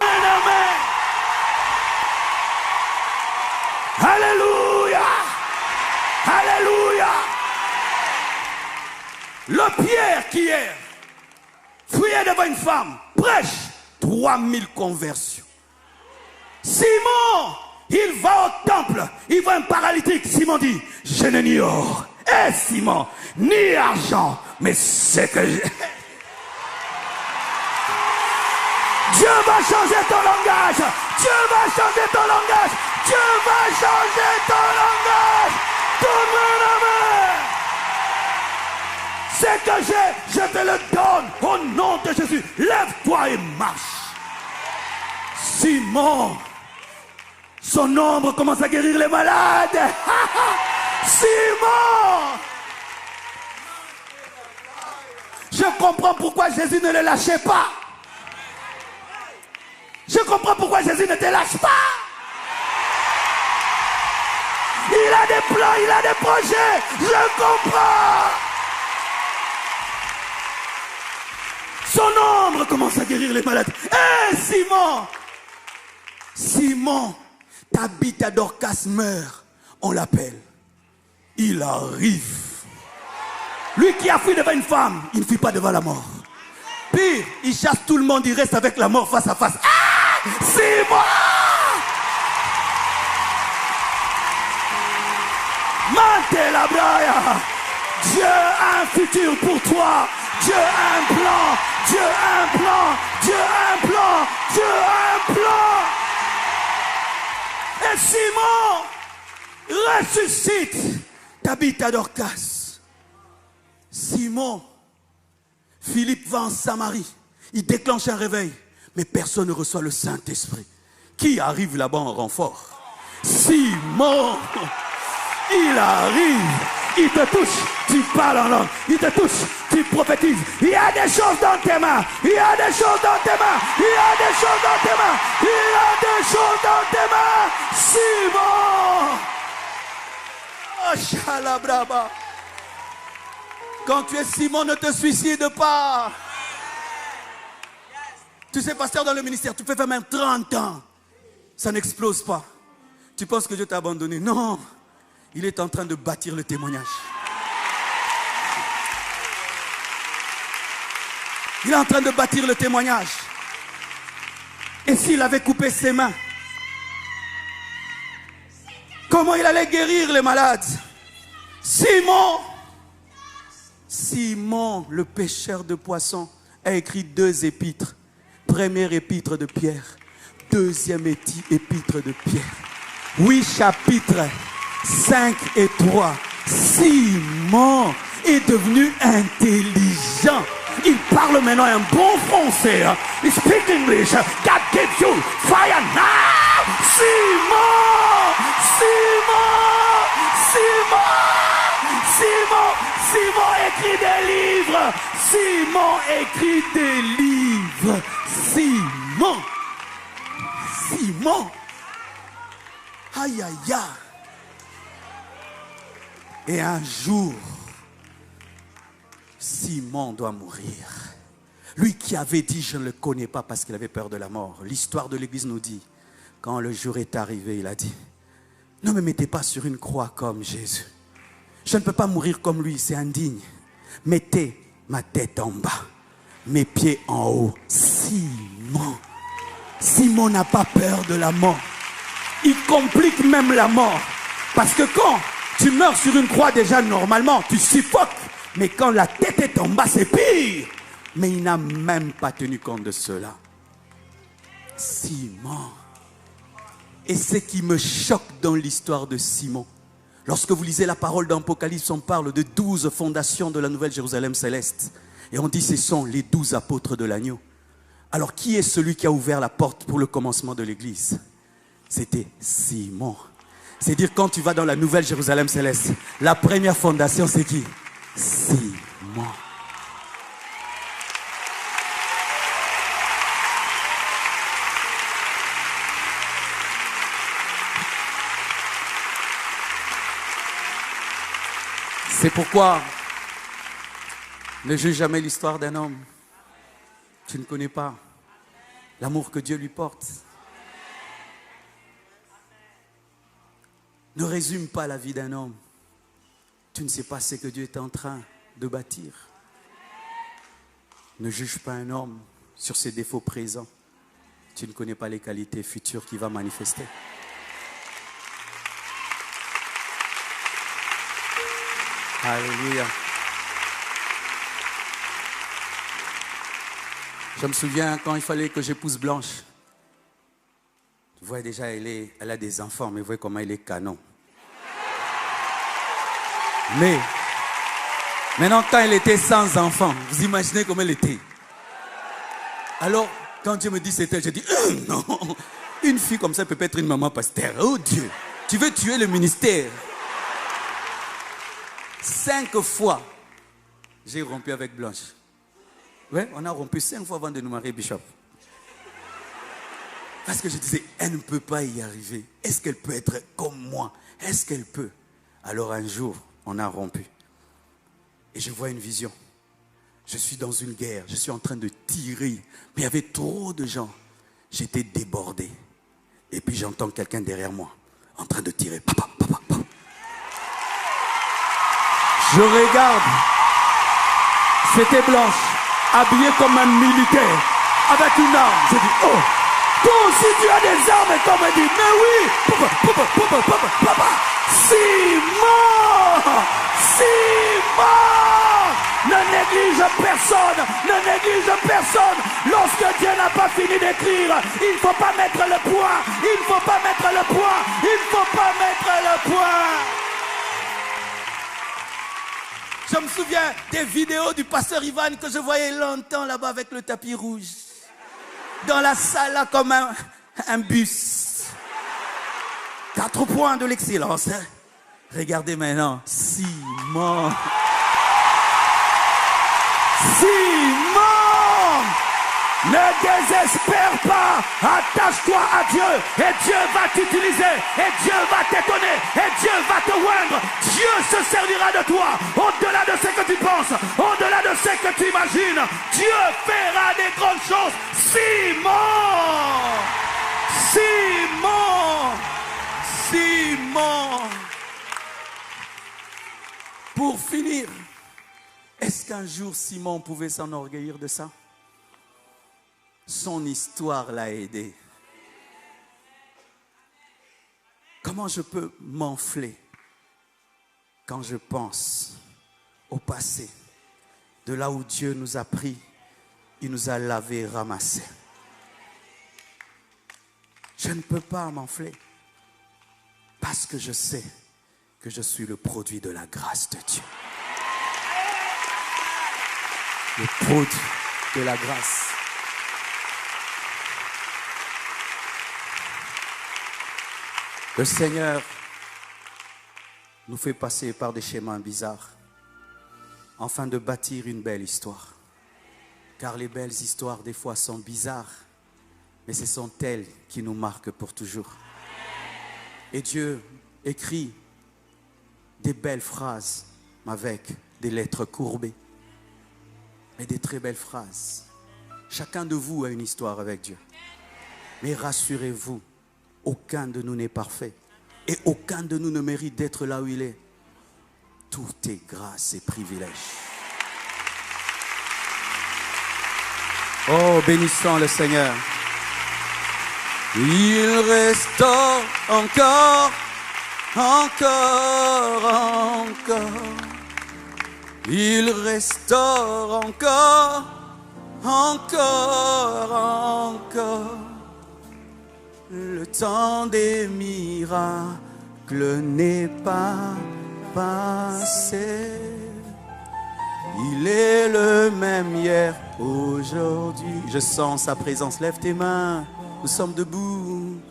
Amen. Alléluia. Alléluia. Le Pierre qui est fouillé devant une femme, prêche 3000 conversions. Simon, il va au temple, il voit un paralytique. Simon dit, je n'ai ni or, Simon, ni argent, mais c'est que j'ai... Dieu va changer ton langage. Dieu va changer ton langage. Dieu va changer ton langage. Tout le monde, amen. C'est que j'ai, je te le donne au nom de Jésus. Lève-toi et marche. Simon, son ombre commence à guérir les malades. Simon, je comprends pourquoi Jésus ne le lâchait pas. Je comprends pourquoi Jésus ne te lâche pas. Il a des plans, il a des projets. Je comprends. Son ombre commence à guérir les malades. Simon, Simon, Tabitha Dorcas meurt. On l'appelle. Il arrive. Lui qui a fui devant une femme, il ne fuit pas devant la mort. Pire, il chasse tout le monde, il reste avec la mort face à face. Simon! Mante la braya. Dieu a un futur pour toi. Dieu a un plan. Dieu a un plan. Dieu a un plan. Dieu a un plan. Et Simon ressuscite Tabitha Dorcas. Simon, Philippe va en Samarie. Il déclenche un réveil. Mais personne ne reçoit le Saint-Esprit. Qui arrive là-bas en renfort? Simon, il arrive, il te touche, tu parles en langue, il te touche, tu prophétises. Il y a des choses dans tes mains, il y a des choses dans tes mains, il y a des choses dans tes mains, il y a des choses dans tes mains. Simon, oh chalabraba. Quand tu es Simon, ne te suicide pas. Tu sais, pasteur dans le ministère, tu fais même 30 ans. Ça n'explose pas. Tu penses que Dieu t'a abandonné? Non. Il est en train de bâtir le témoignage. Il est en train de bâtir le témoignage. Et s'il avait coupé ses mains, comment il allait guérir les malades? Simon, le pêcheur de poissons, a écrit 2 épîtres. Première épître de Pierre, deuxième épître de Pierre. 8 chapitres, 5 et 3. Simon est devenu intelligent. Il parle maintenant un bon français. Il speak English. God gives you fire now. Simon, écrit des livres. Simon écrit des livres. Simon. Aïe, aïe, aïe. Et un jour, Simon doit mourir. Lui qui avait dit, je ne le connais pas parce qu'il avait peur de la mort. L'histoire de l'église nous dit, quand le jour est arrivé, il a dit, ne me mettez pas sur une croix comme Jésus. Je ne peux pas mourir comme lui, c'est indigne. Mettez ma tête en bas, mes pieds en haut. Simon n'a pas peur de la mort. Il complique même la mort. Parce que quand tu meurs sur une croix, déjà normalement, tu suffoques. Mais quand la tête est en bas, c'est pire. Mais il n'a même pas tenu compte de cela. Simon. Et ce qui me choque dans l'histoire de Simon, lorsque vous lisez la parole d'Apocalypse, on parle de 12 fondations de la Nouvelle Jérusalem céleste. Et on dit ce sont les 12 apôtres de l'agneau. Alors qui est celui qui a ouvert la porte pour le commencement de l'église? C'était Simon. C'est-à-dire quand tu vas dans la Nouvelle Jérusalem céleste, la première fondation c'est qui? Simon. C'est pourquoi ne juge jamais l'histoire d'un homme. Tu ne connais pas l'amour que Dieu lui porte. Ne résume pas la vie d'un homme. Tu ne sais pas ce que Dieu est en train de bâtir. Ne juge pas un homme sur ses défauts présents. Tu ne connais pas les qualités futures qu'il va manifester. Alléluia. Je me souviens quand il fallait que j'épouse Blanche. Vous voyez déjà, elle a des enfants, mais vous voyez comment elle est canon. Mais, maintenant quand elle était sans enfants, vous imaginez comment elle était. Alors, quand Dieu me dit c'est elle, je dis, non, une fille comme ça peut pas être une maman pasteur. Oh Dieu, tu veux tuer le ministère. 5 fois, j'ai rompu avec Blanche. Oui, on a rompu 5 fois avant de nous marier, Bishop. Parce que je disais, elle ne peut pas y arriver. Est-ce qu'elle peut être comme moi? Est-ce qu'elle peut? Alors un jour, on a rompu. Et je vois une vision. Je suis dans une guerre, je suis en train de tirer. Mais il y avait trop de gens. J'étais débordé. Et puis j'entends quelqu'un derrière moi, en train de tirer. Papa, papa, papa. Je regarde. C'était Blanche, habillée comme un militaire, avec une arme. Je dis, oh, toi aussi tu as des armes. Comme elle dit, mais oui, papa, papa, papa, papa, papa. Simon, Simon. Ne néglige personne, ne néglige personne. Lorsque Dieu n'a pas fini d'écrire, il ne faut pas mettre le point, il ne faut pas mettre le point, il ne faut pas mettre le point. Je me souviens des vidéos du pasteur Ivan que je voyais longtemps là-bas avec le tapis rouge. Dans la salle là comme un bus. 4 points de l'excellence. Hein? Regardez maintenant, Simon. Simon, ne désespère pas, attache-toi à Dieu et Dieu va t'utiliser et Dieu va t'étonner et Dieu va te oindre. Dieu se servira de toi au-delà de ce que tu penses, au-delà de ce que tu imagines. Dieu fera des grandes choses. Simon, Simon, Simon. Pour finir, est-ce qu'un jour Simon pouvait s'enorgueillir de ça? Son histoire l'a aidé. Comment je peux m'enfler quand je pense au passé, de là où Dieu nous a pris, il nous a lavé et ramassé. Je ne peux pas m'enfler parce que je sais que je suis le produit de la grâce de Dieu. Le produit de la grâce. Le Seigneur nous fait passer par des chemins bizarres afin de bâtir une belle histoire. Car les belles histoires des fois sont bizarres, mais ce sont elles qui nous marquent pour toujours. Et Dieu écrit des belles phrases avec des lettres courbées. Mais des très belles phrases. Chacun de vous a une histoire avec Dieu. Mais rassurez-vous, aucun de nous n'est parfait. Et aucun de nous ne mérite d'être là où il est. Tout est grâce et privilège. Oh, bénissons le Seigneur. Il restaure encore, encore, encore. Il restaure encore, encore, encore. Le temps des miracles n'est pas passé. Il est le même hier, aujourd'hui. Je sens sa présence. Lève tes mains, nous sommes debout.